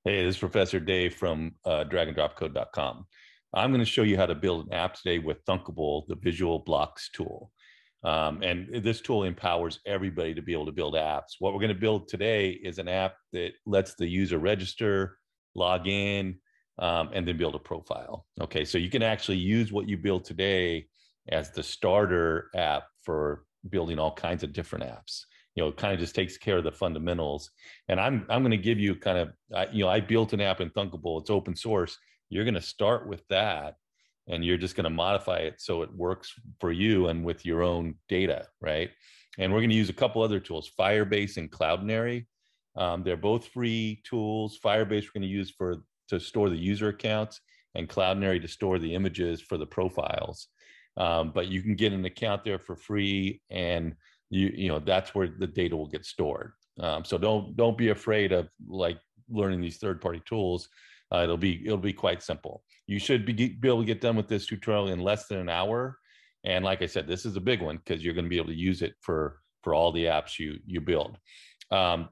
Hey, this is Professor Dave from DragDropCode.com. I'm going to show you how to build an app today with Thunkable, the visual blocks tool. And this tool empowers everybody to be able to build apps. What we're going to build today is an app that lets the user register, log in, and then build a profile. Okay, so you can actually use what you build today as the starter app for building all kinds of different apps. It kind of just takes care of the fundamentals. And I'm going to give you kind of, I built an app in Thunkable. It's open source. You're going to start with that, and you're just going to modify it so it works for you and with your own data, right? And we're going to use a couple other tools, Firebase and Cloudinary. They're both free tools. Firebase we're going to use to store the user accounts, and Cloudinary to store the images for the profiles. But you can get an account there for free, and that's where the data will get stored. So don't be afraid of like learning these third-party tools. It'll be quite simple. You should be able to get done with this tutorial in less than an hour. And like I said, this is a big one because you're going to be able to use it for all the apps you build.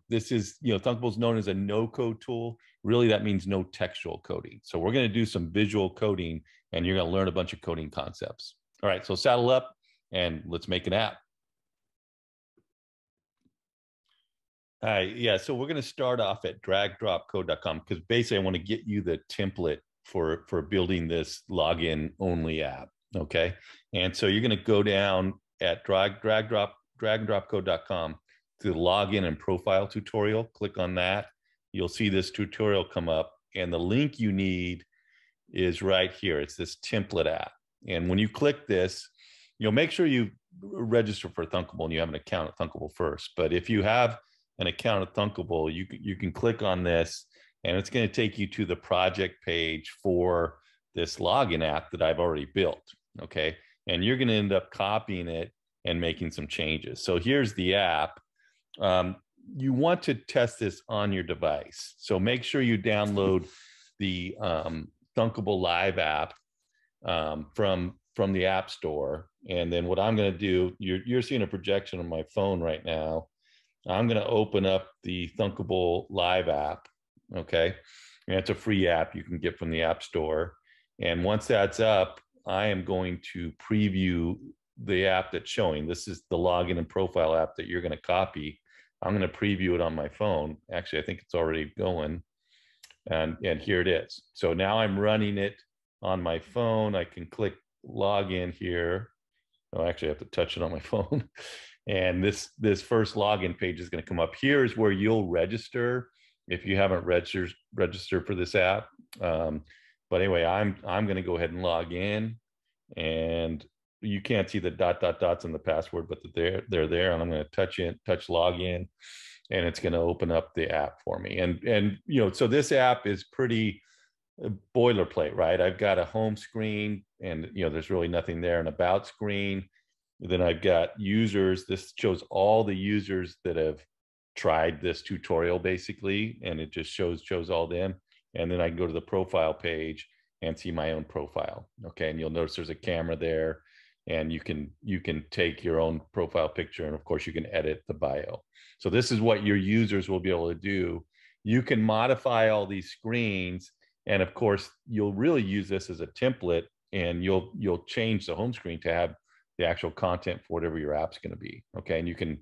This is, Thunkable is known as a no-code tool. Really, that means no textual coding. So we're going to do some visual coding, and you're going to learn a bunch of coding concepts. All right, so saddle up and let's make an app. Yeah, so we're going to start off at DragDropCode.com because basically I want to get you the template for building this login only app. Okay, and so you're going to go down at DragDropCode.com to the login and profile tutorial. Click on that. You'll see this tutorial come up, and the link you need is right here. It's this template app, and when you click this, make sure you register for Thunkable and you have an account at Thunkable first. But if you have an account at Thunkable, you can click on this, and it's going to take you to the project page for this login app that I've already built. Okay, and you're going to end up copying it and making some changes. So here's the app. You want to test this on your device, so make sure you download the Thunkable Live app from the App Store. And then what I'm going to do, you're seeing a projection on my phone right now. I'm going to open up the Thunkable Live app, okay? And it's a free app you can get from the App Store. And once that's up, I am going to preview the app that's showing. This is the login and profile app that you're going to copy. I'm going to preview it on my phone. Actually, I think it's already going. And here it is. So now I'm running it on my phone. I can click login here. Oh, actually, I have to touch it on my phone. And this first login page is going to come up. Here is where you'll register if you haven't registered for this app. But anyway, I'm going to go ahead and log in, and you can't see the dots in the password, but they're there. And I'm going to touch login, and it's going to open up the app for me. And so this app is pretty boilerplate, right? I've got a home screen, and there's really nothing there. An about screen. Then I've got users. This shows all the users that have tried this tutorial basically, and it just shows all them. And then I can go to the profile page and see my own profile. Okay, and you'll notice there's a camera there, and you can take your own profile picture, and of course you can edit the bio. So this is what your users will be able to do. You can modify all these screens, and of course you'll really use this as a template, and you'll change the home screen to have the actual content for whatever your app's going to be. Okay, and you can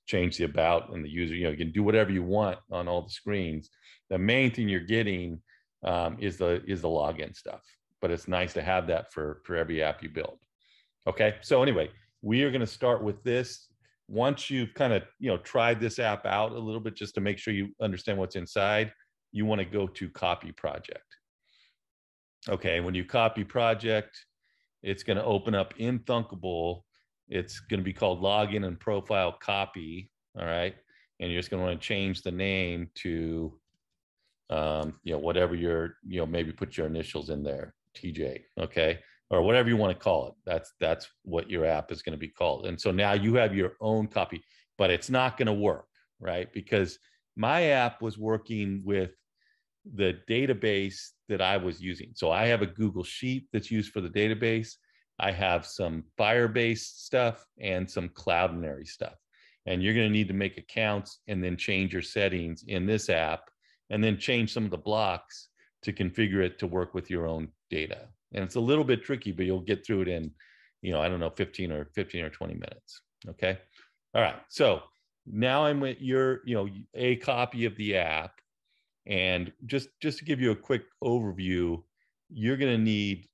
change the about and the user. You can do whatever you want on all the screens. The main thing you're getting is the login stuff, but it's nice to have that for every app you build. Okay, so anyway, we are going to start with this. Once you've kind of tried this app out a little bit, just to make sure you understand what's inside, you want to go to copy project. Okay, when you copy project, it's going to open up in Thunkable. It's going to be called login and profile copy. All right, and you're just going to want to change the name to whatever your maybe put your initials in there, TJ. Okay, or whatever you want to call it. That's what your app is going to be called. And so now you have your own copy, but it's not going to work, right? Because my app was working with the database that I was using. So I have a Google Sheet that's used for the database. I have some Firebase stuff and some Cloudinary stuff. And you're going to need to make accounts and then change your settings in this app and then change some of the blocks to configure it to work with your own data. And it's a little bit tricky, but you'll get through it in, I don't know, 15 or 20 minutes. Okay. All right. So now I'm with your, a copy of the app. And just to give you a quick overview, you're going to need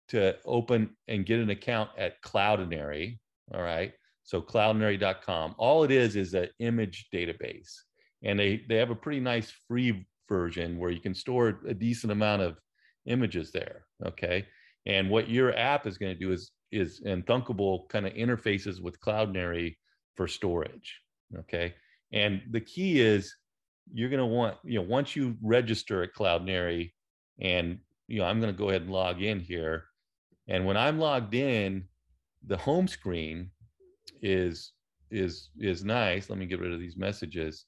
to open and get an account at Cloudinary. All right. So cloudinary.com. All it is an image database. And they have a pretty nice free version where you can store a decent amount of images there. Okay. And what your app is going to do is and Thunkable kind of interfaces with Cloudinary for storage. Okay. And the key is you're going to want, once you register at Cloudinary, and, I'm going to go ahead and log in here. And when I'm logged in, the home screen is nice. Let me get rid of these messages.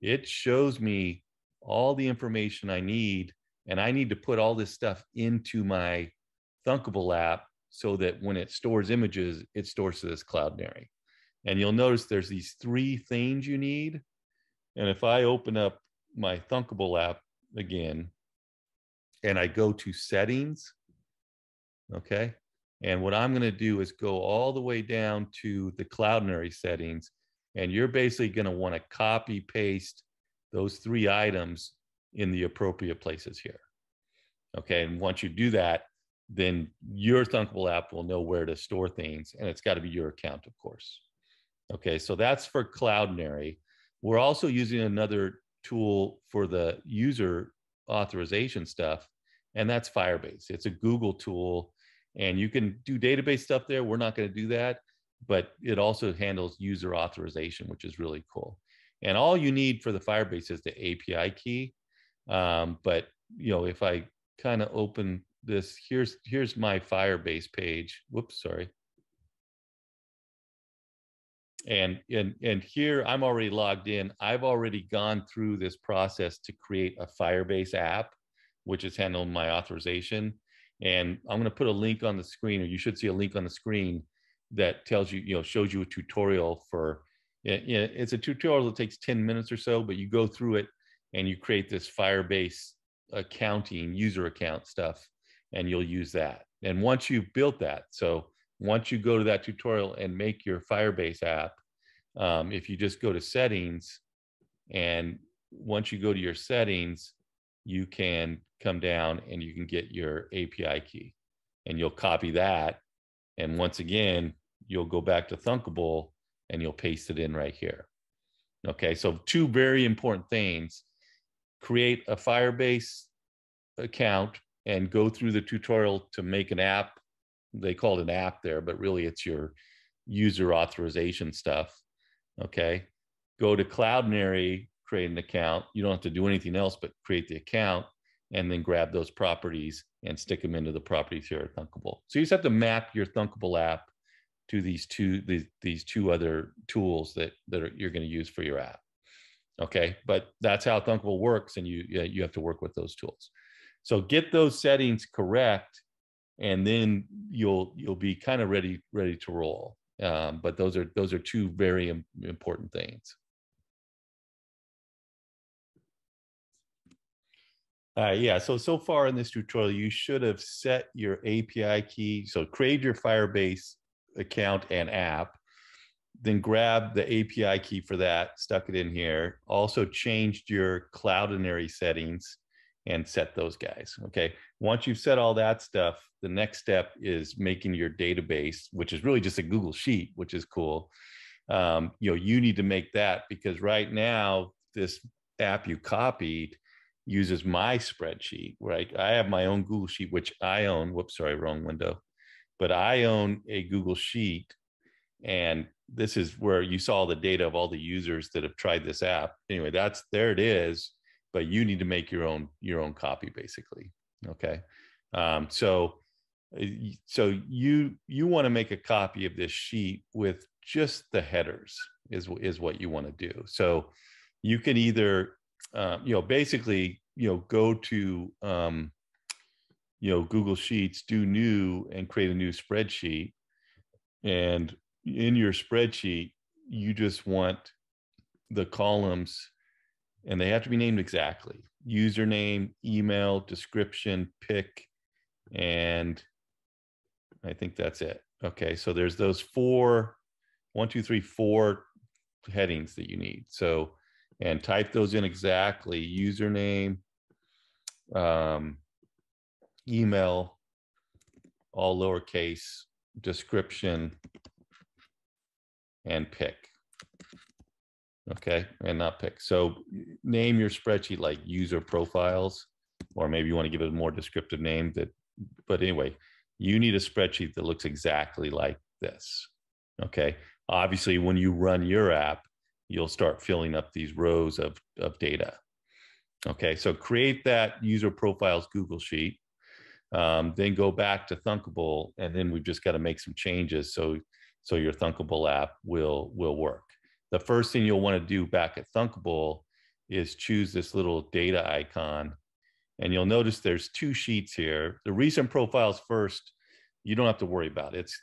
It shows me all the information I need, and I need to put all this stuff into my Thunkable app so that when it stores images, it stores to this Cloudinary. And you'll notice there's these 3 things you need. And if I open up my Thunkable app again, and I go to settings, okay? And what I'm gonna do is go all the way down to the Cloudinary settings, and you're basically gonna wanna copy paste those 3 items in the appropriate places here. Okay, and once you do that, then your Thunkable app will know where to store things, and it's gotta be your account, of course. Okay, so that's for Cloudinary. We're also using another tool for the user authorization stuff, and that's Firebase. It's a Google tool, and you can do database stuff there. We're not going to do that, but it also handles user authorization, which is really cool. And all you need for the Firebase is the API key. But if I kind of open this, here's my Firebase page. Whoops, sorry. And here I'm already logged in. I've already gone through this process to create a Firebase app, which is handling my authorization. And I'm going to put a link on the screen, or you should see a link on the screen that tells you, shows you a tutorial for, it's a tutorial that takes 10 minutes or so, but you go through it and you create this Firebase accounting, user account stuff, and you'll use that. And once you've built that, so once you go to that tutorial and make your Firebase app, if you just go to settings, and once you go to your settings, you can come down and you can get your API key, and you'll copy that. And once again, you'll go back to Thunkable and you'll paste it in right here. Okay, so 2 very important things: create a Firebase account and go through the tutorial to make an app. They call it an app there, but really it's your user authorization stuff. Okay, go to Cloudinary, create an account. You don't have to do anything else but create the account, and then grab those properties and stick them into the properties here at Thunkable. So you just have to map your Thunkable app to these two other tools that you're going to use for your app. Okay, but that's how Thunkable works, and you have to work with those tools. So get those settings correct, and then you'll be kind of ready to roll. But those are 2 very important things. Yeah, so far in this tutorial, you should have set your API key. So create your Firebase account and app, then grab the API key for that, stuck it in here. Also changed your Cloudinary settings and set those guys. Okay, once you've set all that stuff, the next step is making your database, which is really just a Google Sheet, which is cool. You need to make that, because right now this app you copied uses my spreadsheet, right? I have my own Google Sheet, which I own. Whoops, sorry, wrong window. But I own a Google Sheet, and this is where you saw the data of all the users that have tried this app. Anyway, there it is. But you need to make your own copy, basically. Okay, so you want to make a copy of this sheet with just the headers is what you want to do. So you can either basically go to Google Sheets, do new, and create a new spreadsheet. And in your spreadsheet, you just want the columns and they have to be named exactly. Username, email, description, pick, and I think that's it. Okay, so there's those 4 headings that you need. So, and type those in exactly: username, email, all lowercase, description, and pick. Okay, and not pick. So name your spreadsheet like user profiles, or maybe you want to give it a more descriptive name. But anyway, you need a spreadsheet that looks exactly like this. Okay, obviously when you run your app, you'll start filling up these rows of data. Okay, so create that user profiles Google Sheet, then go back to Thunkable, and then we've just got to make some changes so your Thunkable app will work. The first thing you'll want to do back at Thunkable is choose this little data icon, and you'll notice there's 2 sheets here. The recent profiles first, you don't have to worry about. It's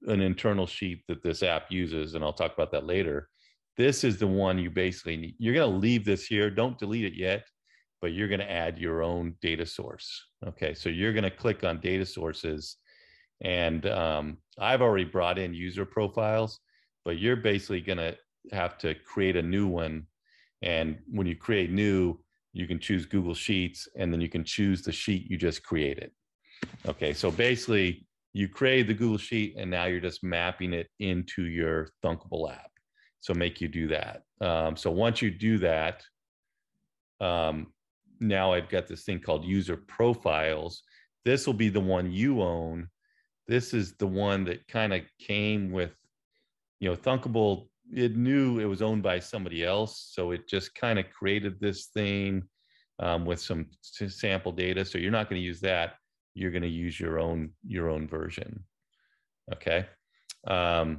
an internal sheet that this app uses, and I'll talk about that later. This is the one you basically need. You're going to leave this here. Don't delete it yet, but you're going to add your own data source. Okay, so you're going to click on data sources, and I've already brought in user profiles, but you're basically going to have to create a new one. And when you create new, you can choose Google Sheets, and then you can choose the sheet you just created. Okay, so basically you create the Google Sheet, and now you're just mapping it into your Thunkable app. So make you do that. So once you do that, now I've got this thing called user profiles. This will be the one you own. This is the one that kind of came with, Thunkable. It knew it was owned by somebody else, so it just kind of created this thing with some sample data. So you're not going to use that. You're going to use your own version. Okay. All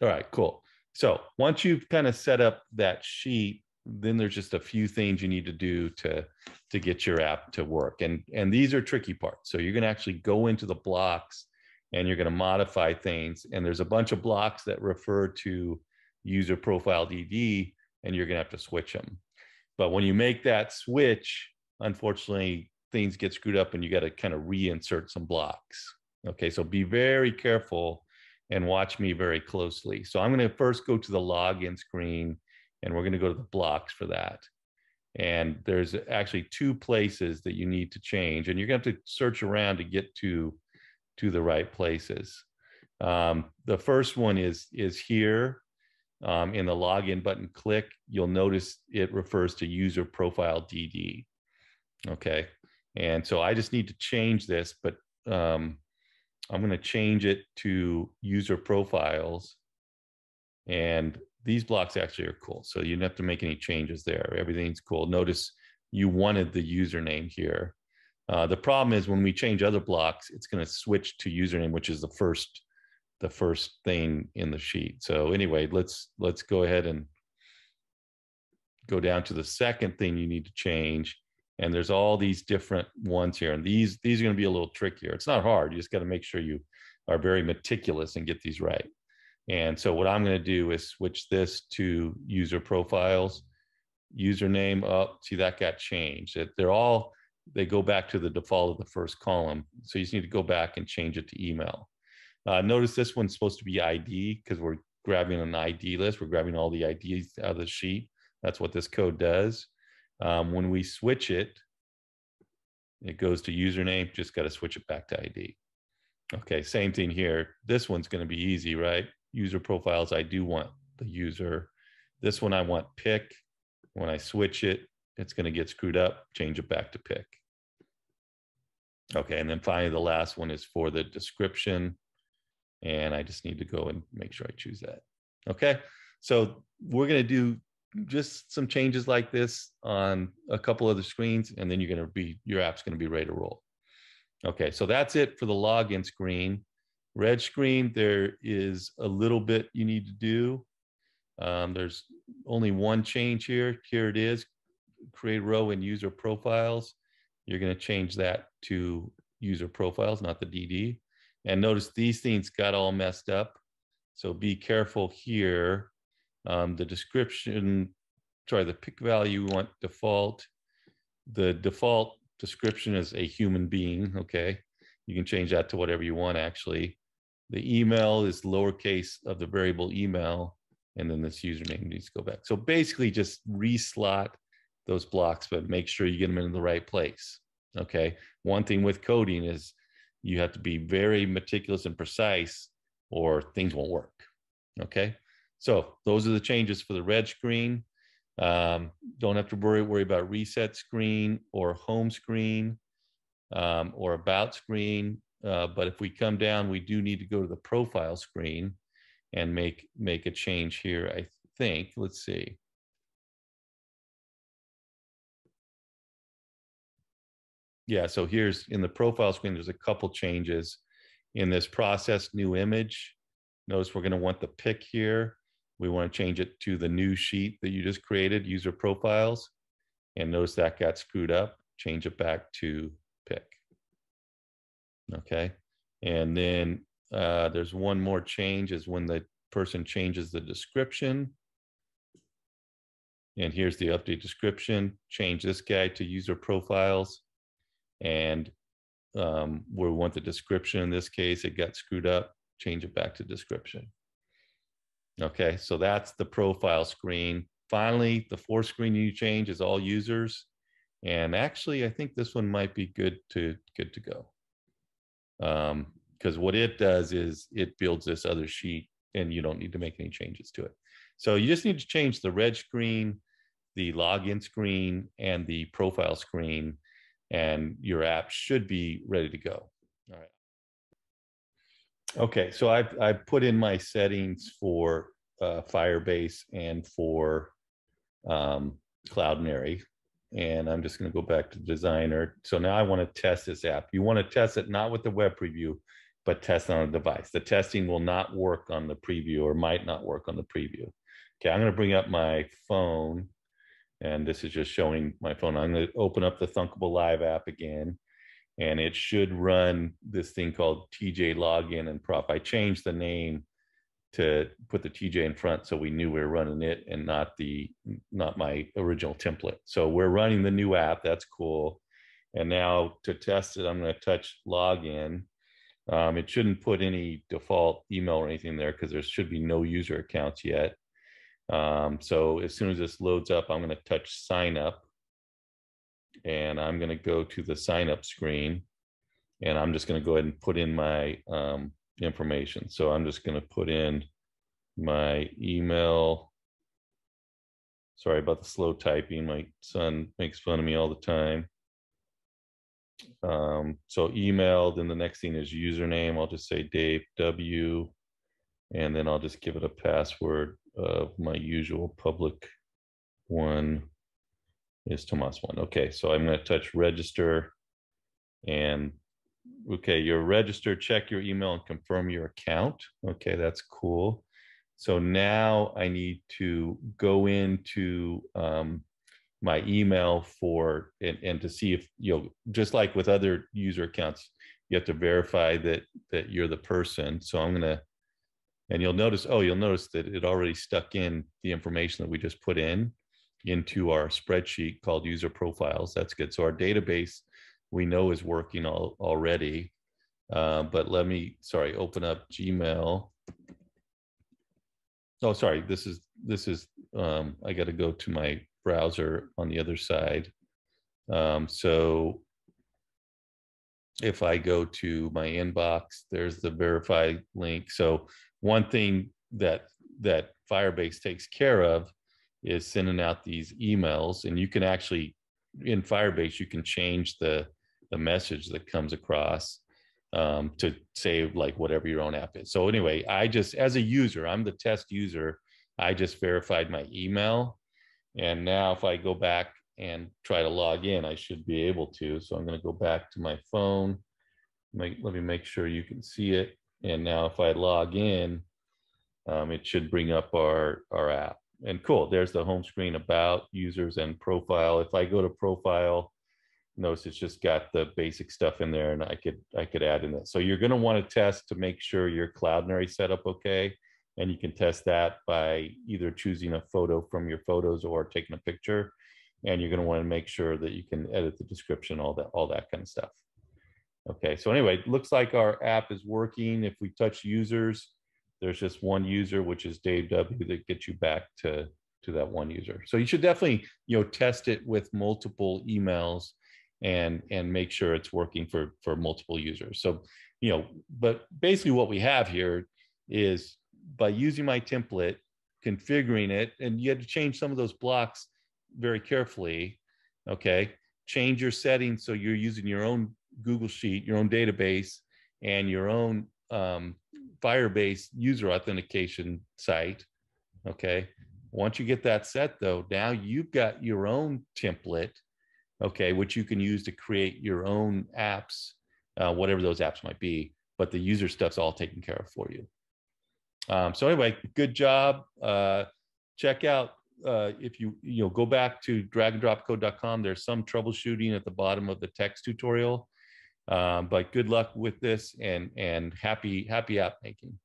right, cool. So once you've kind of set up that sheet, then there's just a few things you need to do to get your app to work. And these are tricky parts. So you're going to actually go into the blocks and you're going to modify things. And there's a bunch of blocks that refer to user profile DD, and you're going to have to switch them. But when you make that switch, unfortunately, things get screwed up and you got to kind of reinsert some blocks. Okay, so be very careful and watch me very closely. So I'm going to first go to the login screen, and we're going to go to the blocks for that. And there's actually 2 places that you need to change, and you're going to have to search around to get to the right places. The first one is here in the login button. Click. You'll notice it refers to user profile DD. Okay, and so I just need to change this, but I'm going to change it to user profiles, and these blocks actually are cool. So you don't have to make any changes there. Everything's cool. Notice you wanted the username here. The problem is when we change other blocks, it's going to switch to username, which is the first thing in the sheet. So anyway, let's go ahead and go down to the second thing you need to change. And there's all these different ones here. And these are going to be a little trickier. It's not hard. You just got to make sure you are very meticulous and get these right. And so what I'm going to do is switch this to user profiles. Username, see, that got changed. They go back to the default of the first column. So you just need to go back and change it to email. Notice this one's supposed to be ID because we're grabbing an ID list. We're grabbing all the IDs out of the sheet. That's what this code does. When we switch it, it goes to username. Just got to switch it back to ID. Okay, same thing here. This one's going to be easy, right? User profiles, I do want the user. This one I want pick. When I switch it, it's going to get screwed up. Change it back to pick. Okay, and then finally the last one is for the description. And I just need to go and make sure I choose that. Okay, so we're going to do just some changes like this on a couple of the screens, and then your app's going to be ready to roll. Okay, so that's it for the login screen. Red screen, there is a little bit you need to do. There's only one change here. Here it is, create row in user profiles. You're going to change that to user profiles, not the DD. And notice these things got all messed up. So be careful here. The description sorry, the pick value we want default. The default description is a human being, okay? You can change that to whatever you want, actually. The email is lowercase of the variable email, and then this username needs to go back. So basically just reslot those blocks, but make sure you get them in the right place, okay? One thing with coding is you have to be very meticulous and precise or things won't work, okay? So those are the changes for the red screen. Don't have to worry about reset screen or home screen or about screen. But if we come down, we do need to go to the profile screen and make a change here, I think. Let's see. Yeah, so here's in the profile screen, there's a couple changes. In this process new image, notice we're going to want the pick here. We want to change it to the new sheet that you just created, user profiles. And notice that got screwed up. Change it back to pick. Okay. And then there's one more change is when the person changes the description. And here's the update description. Change this guy to user profiles. And we want the description in this case, it got screwed up. Change it back to description. Okay, so that's the profile screen. Finally, the fourth screen you change is all users. And actually, I think this one might be good to go. Because what it does is it builds this other sheet and you don't need to make any changes to it. So you just need to change the red screen, the login screen, and the profile screen, and your app should be ready to go. All right. Okay, so I've put in my settings for Firebase and for Cloudinary, and I'm just going to go back to designer. So now I want to test this app. You want to test it not with the web preview, but test on a device. The testing will not work on the preview or might not work on the preview. Okay, I'm going to bring up my phone, and this is just showing my phone. I'm going to open up the Thunkable Live app again, and it should run this thing called TJ Login and Prop. I changed the name to put the TJ in front so we knew we were running it and not my original template. So we're running the new app. That's cool. And now to test it, I'm going to touch login. It shouldn't put any default email or anything there because there should be no user accounts yet. So as soon as this loads up, I'm going to touch sign up. And I'm going to go to the sign up screen. And I'm just going to go ahead and put in my information. So I'm just going to put in my email. Sorry about the slow typing. My son makes fun of me all the time. So email, then the next thing is username. I'll just say Dave W. And then I'll just give it a password of my usual public one is Tomas one. Okay, so I'm going to touch register. And okay, you're registered. Check your email and confirm your account. Okay, that's cool. So now I need to go into my email for and to see if just like with other user accounts, you have to verify that you're the person. So I'm gonna, and you'll notice that it already stuck in the information that we just put into our spreadsheet called user profiles. That's good. So our database we know is working already. But let me, open up Gmail. Oh, sorry, this is I got to go to my browser on the other side. So if I go to my inbox, there's the verify link. So one thing that Firebase takes care of is sending out these emails, and you can actually, in Firebase, you can change the message that comes across to say like whatever your own app is. So anyway, I just, as a user, I'm the test user, I just verified my email. And now if I go back and try to log in, I should be able to. So I'm going to go back to my phone. Let me make sure you can see it. And now if I log in, it should bring up our app. And cool, there's the home screen, about, users, and profile. If I go to profile, notice it's just got the basic stuff in there, and I could add in that. So you're going to want to test to make sure your Cloudinary setup okay. And you can test that by either choosing a photo from your photos or taking a picture. And you're going to want to make sure that you can edit the description, all that kind of stuff. Okay, so anyway, it looks like our app is working. If we touch users, there's just one user, which is Dave W, that gets you back to that one user. So you should definitely, test it with multiple emails and make sure it's working for multiple users. So, but basically what we have here is by using my template, configuring it, and you had to change some of those blocks very carefully. Okay, change your settings so you're using your own Google Sheet, your own database, and your own Firebase user authentication site. Okay, once you get that set, though, now you've got your own template, okay, which you can use to create your own apps, whatever those apps might be, but the user stuff's all taken care of for you. So anyway, good job. Check out, if you go back to dragdropcode.com, there's some troubleshooting at the bottom of the text tutorial. But good luck with this, and happy app making.